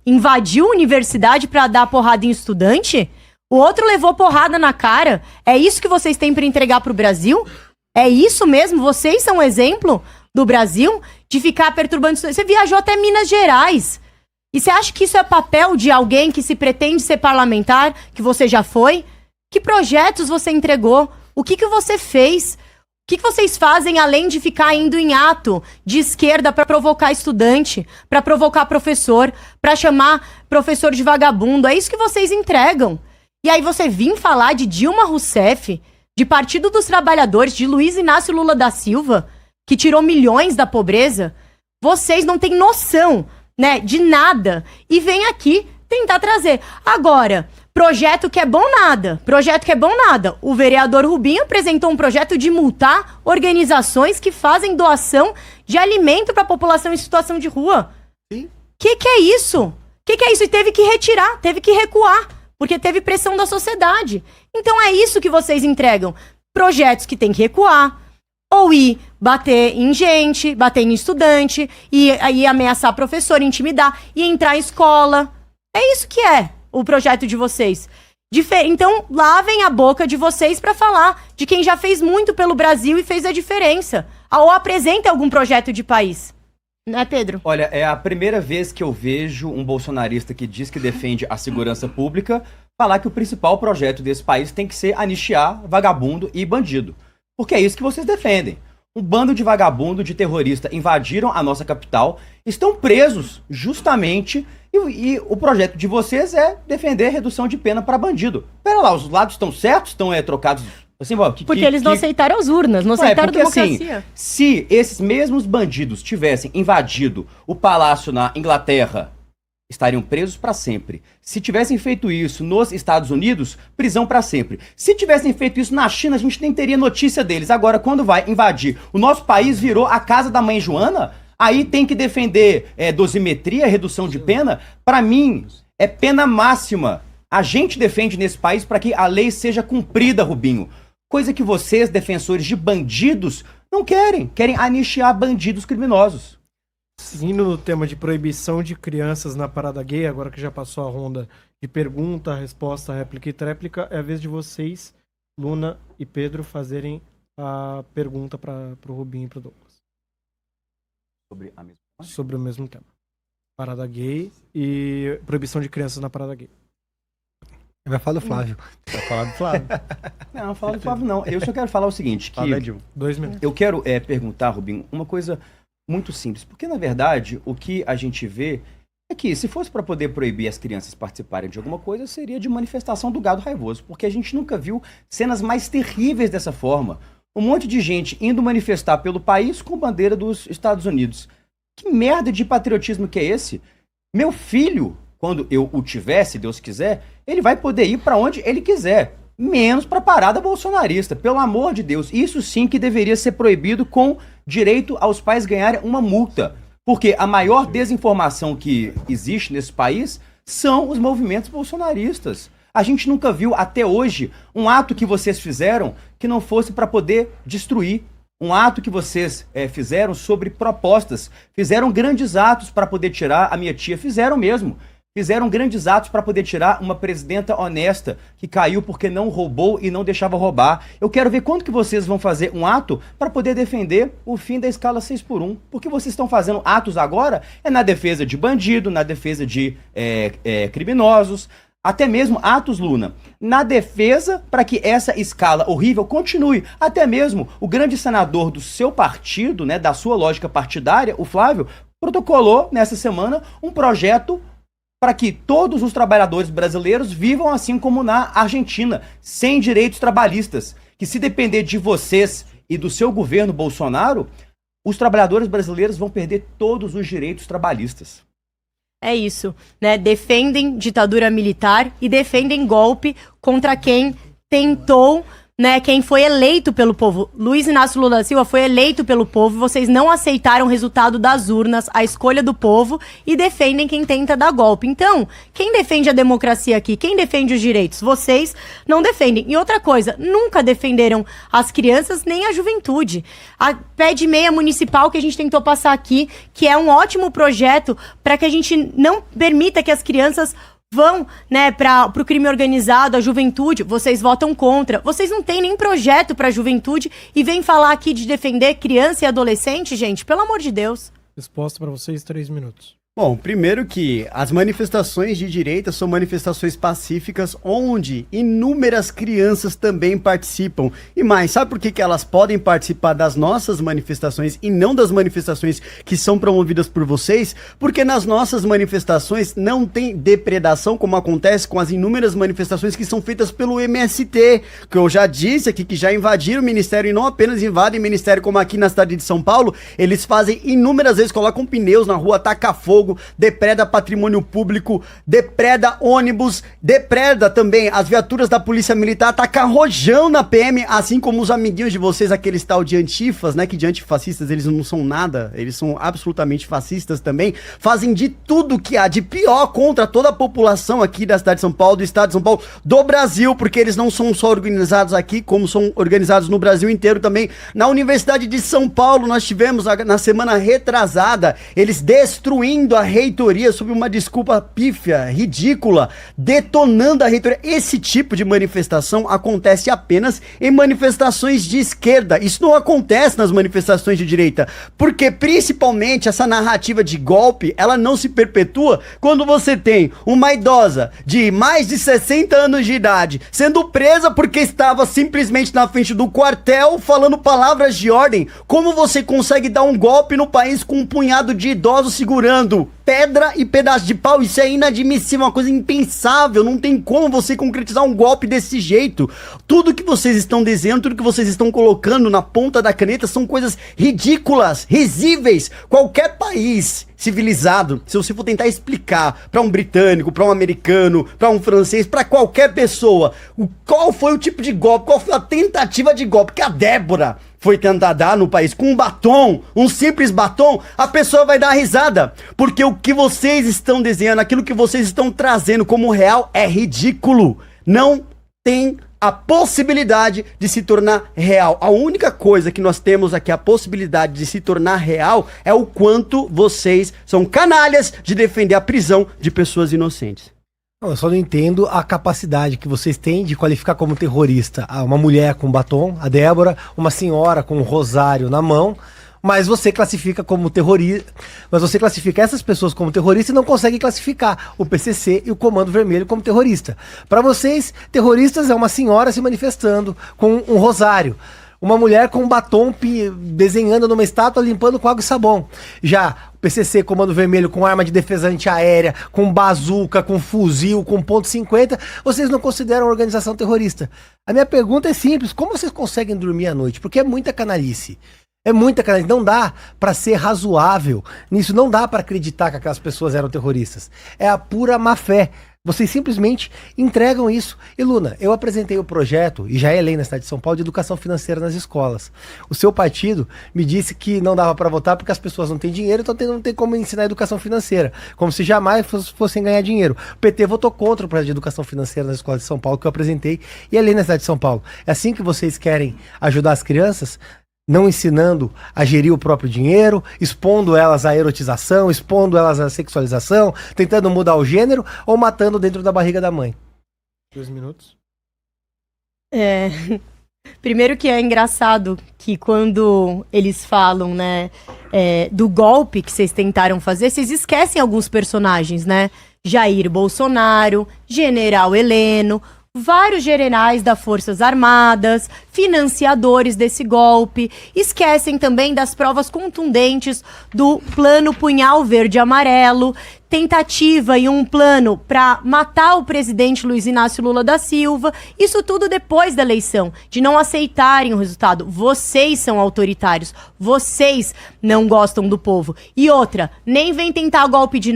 invadiu a universidade pra dar porrada em estudante? O outro levou porrada na cara? É isso que vocês têm pra entregar pro Brasil? É isso mesmo? Vocês são um exemplo do Brasil de ficar perturbando estudante? Você viajou até Minas Gerais. E você acha que isso é papel de alguém que se pretende ser parlamentar, que você já foi? Que projetos você entregou? O que você fez? O que vocês fazem além de ficar indo em ato de esquerda para provocar estudante, para provocar professor, para chamar professor de vagabundo? É isso que vocês entregam. E aí você vir falar de Dilma Rousseff, de Partido dos Trabalhadores, de Luiz Inácio Lula da Silva, que tirou milhões da pobreza, vocês não têm noção, né, de nada. E vem aqui tentar trazer. Agora, projeto que é bom nada. Projeto que é bom nada. O vereador Rubinho apresentou um projeto de multar organizações que fazem doação de alimento para a população em situação de rua. Sim. Que é isso? Que é isso? E teve que retirar, teve que recuar, porque teve pressão da sociedade. Então é isso que vocês entregam. Projetos que tem que recuar, ou ir bater em gente, bater em estudante, e aí ameaçar professor, intimidar, e entrar em escola. É isso que é o projeto de vocês. Então, lavem a boca de vocês para falar de quem já fez muito pelo Brasil e fez a diferença. Ou apresenta algum projeto de país. Né, Pedro? Olha, é a primeira vez que eu vejo um bolsonarista que diz que defende a segurança pública falar que o principal projeto desse país tem que ser anistiar vagabundo e bandido. Porque é isso que vocês defendem. Um bando de vagabundo, de terrorista invadiram a nossa capital, estão presos justamente, e o projeto de vocês é defender redução de pena para bandido. Pera lá, os lados estão certos? Estão trocados? Assim, porque eles não aceitaram as urnas, não aceitaram a democracia. Assim, se esses mesmos bandidos tivessem invadido o palácio na Inglaterra, estariam presos para sempre. Se tivessem feito isso nos Estados Unidos, prisão para sempre. Se tivessem feito isso na China, a gente nem teria notícia deles. Agora, quando vai invadir o nosso país, virou a casa da mãe Joana, aí tem que defender dosimetria, redução de pena. Para mim, é pena máxima. A gente defende nesse país para que a lei seja cumprida, Rubinho. Coisa que vocês, defensores de bandidos, não querem. Querem anistiar bandidos criminosos. Seguindo no tema de proibição de crianças na parada gay, agora que já passou a ronda de pergunta, resposta, réplica e tréplica, é a vez de vocês, Luna e Pedro, fazerem a pergunta para o Rubinho e para o Douglas. Sobre o mesmo tema. Parada gay e proibição de crianças na parada gay. Vai falar do Flávio. Vai falar do Flávio. Não fala do Flávio, não. Eu só quero falar o seguinte, que 2 minutos. Eu quero perguntar, Rubinho, uma coisa muito simples, porque na verdade o que a gente vê é que se fosse para poder proibir as crianças participarem de alguma coisa, seria de manifestação do gado raivoso, porque a gente nunca viu cenas mais terríveis dessa forma. Um monte de gente indo manifestar pelo país com bandeira dos Estados Unidos. Que merda de patriotismo que é esse? Meu filho, quando eu o tiver, se Deus quiser, ele vai poder ir para onde ele quiser. Menos para a parada bolsonarista, pelo amor de Deus. Isso sim que deveria ser proibido, com direito aos pais ganharem uma multa. Porque a maior desinformação que existe nesse país são os movimentos bolsonaristas. A gente nunca viu até hoje um ato que vocês fizeram que não fosse para poder destruir. Um ato que vocês fizeram sobre propostas. Fizeram grandes atos para poder tirar a minha tia. Fizeram mesmo. Fizeram grandes atos para poder tirar uma presidenta honesta que caiu porque não roubou e não deixava roubar. Eu quero ver quando que vocês vão fazer um ato para poder defender o fim da escala 6x1. Porque vocês estão fazendo atos agora na defesa de bandido, na defesa de criminosos, até mesmo atos, Luna, na defesa para que essa escala horrível continue. Até mesmo o grande senador do seu partido, né, da sua lógica partidária, o Flávio, protocolou nessa semana um projeto para que todos os trabalhadores brasileiros vivam assim como na Argentina, sem direitos trabalhistas. Que se depender de vocês e do seu governo Bolsonaro, os trabalhadores brasileiros vão perder todos os direitos trabalhistas. É isso, né? Defendem ditadura militar e defendem golpe contra quem tentou né, quem foi eleito pelo povo. Luiz Inácio Lula da Silva foi eleito pelo povo, vocês não aceitaram o resultado das urnas, a escolha do povo, e defendem quem tenta dar golpe. Então, quem defende a democracia aqui? Quem defende os direitos? Vocês não defendem. E outra coisa, nunca defenderam as crianças nem a juventude. A pé de meia municipal que a gente tentou passar aqui, que é um ótimo projeto para que a gente não permita que as crianças vão, né, para o crime organizado, a juventude, vocês votam contra. Vocês não têm nem projeto para a juventude e vêm falar aqui de defender criança e adolescente, gente, pelo amor de Deus. Resposta para vocês, 3 minutos. Bom, primeiro que as manifestações de direita são manifestações pacíficas onde inúmeras crianças também participam. E mais, sabe por que elas podem participar das nossas manifestações e não das manifestações que são promovidas por vocês? Porque nas nossas manifestações não tem depredação como acontece com as inúmeras manifestações que são feitas pelo MST, que eu já disse aqui que já invadiram o ministério e não apenas invadem o ministério como aqui na cidade de São Paulo, eles fazem inúmeras vezes, colocam pneus na rua, taca fogo, depreda patrimônio público, depreda ônibus, depreda também as viaturas da polícia militar, taca rojão na PM, assim como os amiguinhos de vocês, aqueles tal de antifas, né, que de antifascistas eles não são nada, eles são absolutamente fascistas também, fazem de tudo que há de pior contra toda a população aqui da cidade de São Paulo, do estado de São Paulo, do Brasil, porque eles não são só organizados aqui, como são organizados no Brasil inteiro também. Na Universidade de São Paulo, nós tivemos na semana retrasada, eles destruindo a reitoria sob uma desculpa pífia, ridícula, detonando a reitoria. Esse tipo de manifestação acontece apenas em manifestações de esquerda. Isso não acontece nas manifestações de direita, porque principalmente essa narrativa de golpe, ela não se perpetua quando você tem uma idosa de mais de 60 anos de idade sendo presa porque estava simplesmente na frente do quartel falando palavras de ordem. Como você consegue dar um golpe no país com um punhado de idosos segurando pedra e pedaço de pau? Isso é inadmissível, uma coisa impensável. Não tem como você concretizar um golpe desse jeito. Tudo que vocês estão desenhando, tudo que vocês estão colocando na ponta da caneta são coisas ridículas, risíveis. Qualquer país civilizado, se você for tentar explicar para um britânico, para um americano, para um francês, para qualquer pessoa, qual foi o tipo de golpe, qual foi a tentativa de golpe que a Débora foi tentar dar no país com um batom, um simples batom, a pessoa vai dar risada, porque o que vocês estão desenhando, aquilo que vocês estão trazendo como real é ridículo, não tem a possibilidade de se tornar real. A única coisa que nós temos aqui, a possibilidade de se tornar real, é o quanto vocês são canalhas de defender a prisão de pessoas inocentes. Eu só não entendo a capacidade que vocês têm de qualificar como terrorista uma mulher com batom, a Débora, uma senhora com um rosário na mão, mas você classifica como terrorista, mas você classifica essas pessoas como terrorista e não consegue classificar o PCC e o Comando Vermelho como terrorista. Para vocês, terroristas é uma senhora se manifestando com um rosário, uma mulher com um batom desenhando numa estátua, limpando com água e sabão. Já o PCC, Comando Vermelho, com arma de defesa antiaérea, com bazuca, com fuzil, com .50, vocês não consideram organização terrorista. A minha pergunta é simples: como vocês conseguem dormir à noite? Porque é muita canalice. É muita canalice. Não dá pra ser razoável nisso, não dá pra acreditar que aquelas pessoas eram terroristas. É a pura má fé. Vocês simplesmente entregam isso. E Luna, eu apresentei o projeto, e já é lei na cidade de São Paulo, de educação financeira nas escolas. O seu partido me disse que não dava para votar porque as pessoas não têm dinheiro, então não tem como ensinar educação financeira. Como se jamais fossem ganhar dinheiro. O PT votou contra o projeto de educação financeira nas escolas de São Paulo, que eu apresentei, e é lei na cidade de São Paulo. É assim que vocês querem ajudar as crianças? Não ensinando a gerir o próprio dinheiro, expondo elas à erotização, expondo elas à sexualização, tentando mudar o gênero ou matando dentro da barriga da mãe. 2 minutos. Primeiro que é engraçado que quando eles falam, né, do golpe que vocês tentaram fazer, vocês esquecem alguns personagens, né? Jair Bolsonaro, General Heleno, vários generais das Forças Armadas, financiadores desse golpe. Esquecem também das provas contundentes do plano Punhal Verde e Amarelo, tentativa e um plano para matar o presidente Luiz Inácio Lula da Silva. Isso tudo depois da eleição, de não aceitarem o resultado. Vocês são autoritários, vocês não gostam do povo. E outra, nem vem tentar golpe de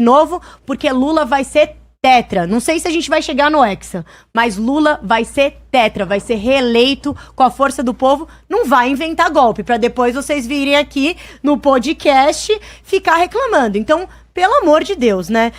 novo, porque Lula vai ser tetra. Não sei se a gente vai chegar no Hexa, mas Lula vai ser tetra, vai ser reeleito com a força do povo. Não vai inventar golpe, pra depois vocês virem aqui no podcast ficar reclamando. Então, pelo amor de Deus, né?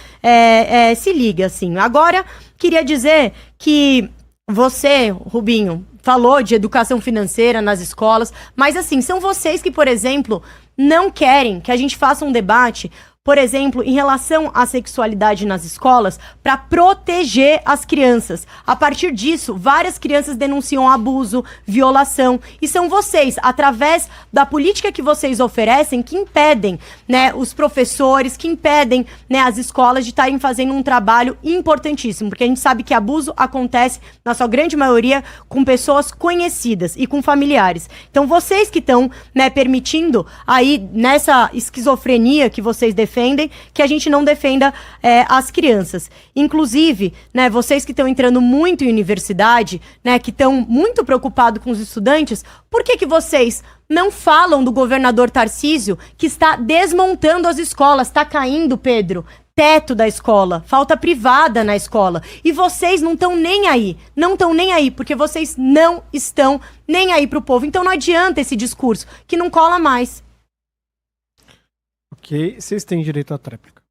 Se liga, assim. Agora, queria dizer que você, Rubinho, falou de educação financeira nas escolas, mas assim, são vocês que, por exemplo, não querem que a gente faça um debate, por exemplo, em relação à sexualidade nas escolas, para proteger as crianças. A partir disso, várias crianças denunciam abuso, violação, e são vocês, através da política que vocês oferecem, que impedem, né, os professores, que impedem, né, as escolas de estarem fazendo um trabalho importantíssimo, porque a gente sabe que abuso acontece, na sua grande maioria, com pessoas conhecidas e com familiares. Então, vocês que estão, né, permitindo aí, nessa esquizofrenia que vocês defendem, que a gente não defenda as crianças. Inclusive, né, vocês que estão entrando muito em universidade, né, que estão muito preocupados com os estudantes, por que vocês não falam do governador Tarcísio, que está desmontando as escolas? Está caindo, Pedro, teto da escola, falta privada na escola. E vocês não estão nem aí. Não estão nem aí, porque vocês não estão nem aí pro povo. Então não adianta esse discurso, que não cola mais. Ok, vocês têm direito à tréplica.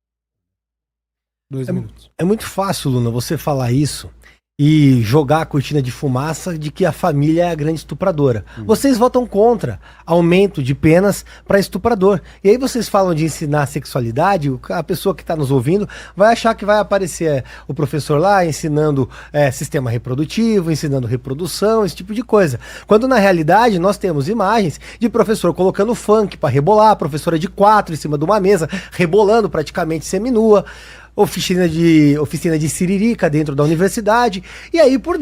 2 minutos. É muito fácil, Luna, você falar isso e jogar a cortina de fumaça de que a família é a grande estupradora. Vocês votam contra aumento de penas para estuprador. E aí vocês falam de ensinar sexualidade, a pessoa que está nos ouvindo vai achar que vai aparecer o professor lá ensinando sistema reprodutivo, ensinando reprodução, esse tipo de coisa. Quando na realidade nós temos imagens de professor colocando funk para rebolar, professora de 4 em cima de uma mesa, rebolando praticamente seminua, oficina de siririca dentro da universidade, e aí por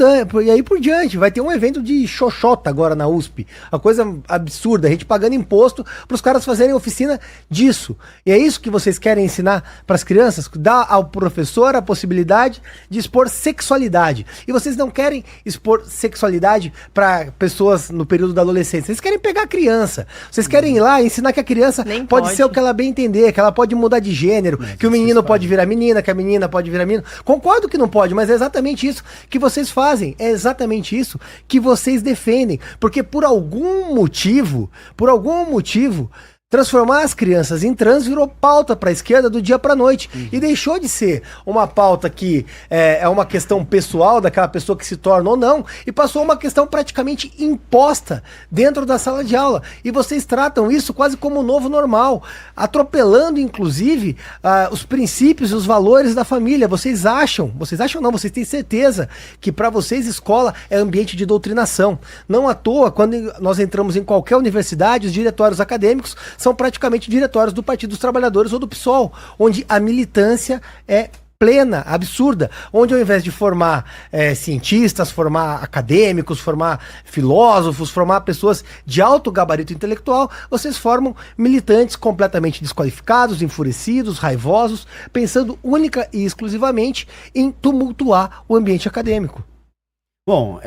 diante. Vai ter um evento de xoxota agora na USP. A coisa absurda, a gente pagando imposto para os caras fazerem oficina disso. E é isso que vocês querem ensinar para as crianças? Dar ao professor a possibilidade de expor sexualidade. E vocês não querem expor sexualidade para pessoas no período da adolescência. Vocês querem pegar a criança. Vocês querem ir lá e ensinar que a criança pode ser o que ela bem entender, que ela pode mudar de gênero, que o menino pode virar menina, que a menina pode virar menino. Concordo que não pode, mas é exatamente isso que vocês fazem. É exatamente isso que vocês defendem. Porque por algum motivo, transformar as crianças em trans virou pauta para a esquerda do dia para noite. E deixou de ser uma pauta que é uma questão pessoal daquela pessoa que se torna ou não, e passou uma questão praticamente imposta dentro da sala de aula. E vocês tratam isso quase como um novo normal, atropelando inclusive os princípios e os valores da família. Vocês têm certeza que para vocês escola é ambiente de doutrinação. Não à toa, quando nós entramos em qualquer universidade, os diretórios acadêmicos são praticamente diretórios do Partido dos Trabalhadores ou do PSOL, onde a militância é plena, absurda, onde ao invés de formar cientistas, formar acadêmicos, formar filósofos, formar pessoas de alto gabarito intelectual, vocês formam militantes completamente desqualificados, enfurecidos, raivosos, pensando única e exclusivamente em tumultuar o ambiente acadêmico. Bom,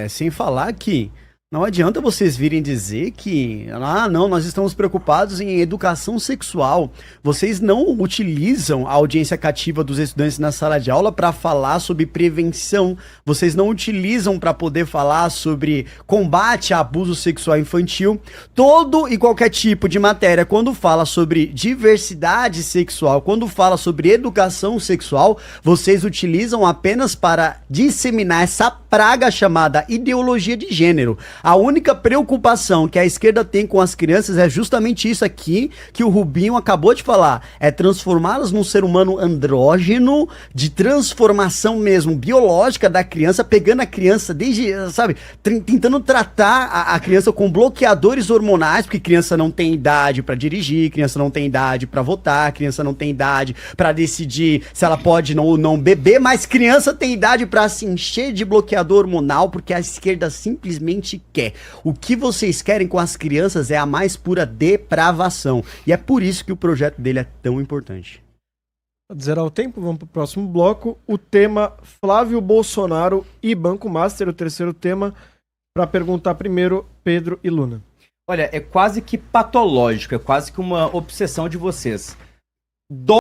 sem falar que não adianta vocês virem dizer que, não, nós estamos preocupados em educação sexual. Vocês não utilizam a audiência cativa dos estudantes na sala de aula para falar sobre prevenção. Vocês não utilizam para poder falar sobre combate a abuso sexual infantil. Todo e qualquer tipo de matéria, quando fala sobre diversidade sexual, quando fala sobre educação sexual, vocês utilizam apenas para disseminar essa praga chamada ideologia de gênero. A única preocupação que a esquerda tem com as crianças é justamente isso aqui que o Rubinho acabou de falar. É transformá-las num ser humano andrógeno, de transformação mesmo biológica da criança, pegando a criança desde, sabe, tentando tratar a criança com bloqueadores hormonais, porque criança não tem idade para dirigir, criança não tem idade para votar, criança não tem idade para decidir se ela pode ou não beber, mas criança tem idade para se encher de bloqueador hormonal, porque a esquerda simplesmente quer. O que vocês querem com as crianças é a mais pura depravação. E é por isso que o projeto dele é tão importante. Pra zerar o tempo, vamos pro próximo bloco. O tema Flávio Bolsonaro e Banco Master, o terceiro tema, para perguntar primeiro Pedro e Luna. Olha, é quase que patológico, é quase que uma obsessão de vocês.